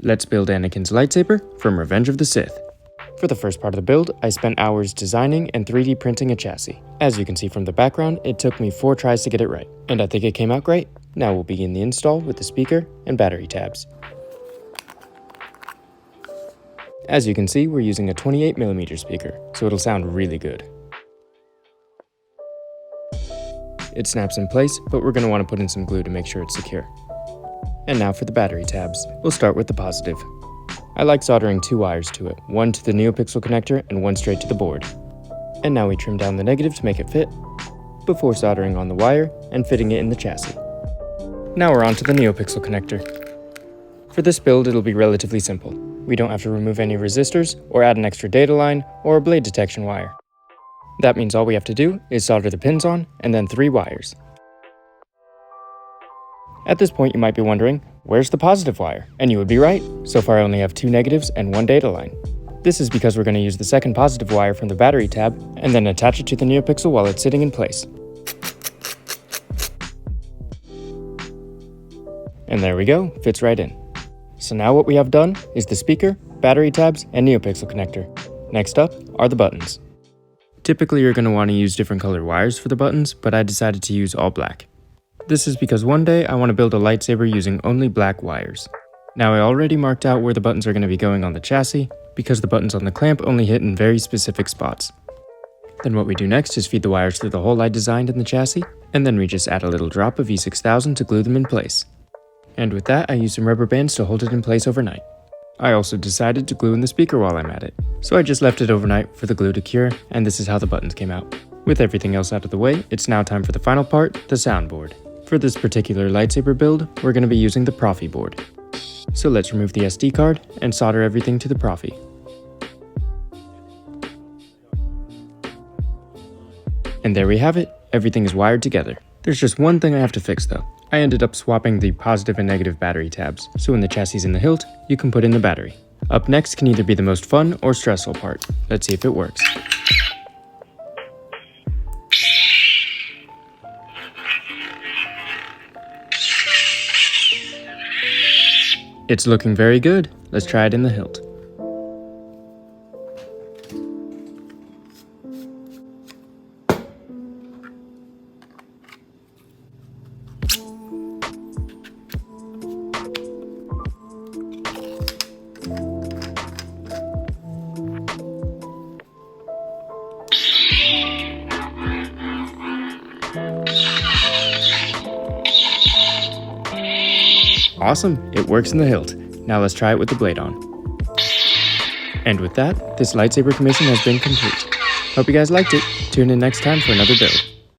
Let's build Anakin's lightsaber from Revenge of the Sith. For the first part of the build, I spent hours designing and 3D printing a chassis. As you can see from the background, it took me 4 tries to get it right, and I think it came out great. Now we'll begin the install with the speaker and battery tabs. As you can see, we're using a 28mm speaker, so it'll sound really good. It snaps in place, but we're going to want to put in some glue to make sure it's secure. And now for the battery tabs. We'll start with the positive. I like soldering 2 wires to it, one to the Neopixel connector and one straight to the board. And now we trim down the negative to make it fit, before soldering on the wire and fitting it in the chassis. Now we're on to the Neopixel connector. For this build, it'll be relatively simple. We don't have to remove any resistors, or add an extra data line, or a blade detection wire. That means all we have to do is solder the pins on, and then 3 wires. At this point, you might be wondering, where's the positive wire? And you would be right. So far I only have 2 negatives and 1 data line. This is because we're going to use the second positive wire from the battery tab, and then attach it to the Neopixel while it's sitting in place. And there we go, fits right in. So now what we have done is the speaker, battery tabs, and Neopixel connector. Next up are the buttons. Typically you're going to want to use different colored wires for the buttons, but I decided to use all black. This is because one day I want to build a lightsaber using only black wires. Now I already marked out where the buttons are going to be going on the chassis, because the buttons on the clamp only hit in very specific spots. Then what we do next is feed the wires through the hole I designed in the chassis, and then we just add a little drop of E6000 to glue them in place. And with that, I used some rubber bands to hold it in place overnight. I also decided to glue in the speaker while I'm at it, so I just left it overnight for the glue to cure, and this is how the buttons came out. With everything else out of the way, it's now time for the final part, the soundboard. For this particular lightsaber build, we're going to be using the Proffie board. So let's remove the SD card and solder everything to the Proffie. And there we have it, everything is wired together. There's just one thing I have to fix though. I ended up swapping the positive and negative battery tabs, so when the chassis is in the hilt, you can put in the battery. Up next can either be the most fun or stressful part. Let's see if it works. It's looking very good. Let's try it in the hilt. Awesome, it works in the hilt. Now let's try it with the blade on. And with that, this lightsaber commission has been complete. Hope you guys liked it. Tune in next time for another build.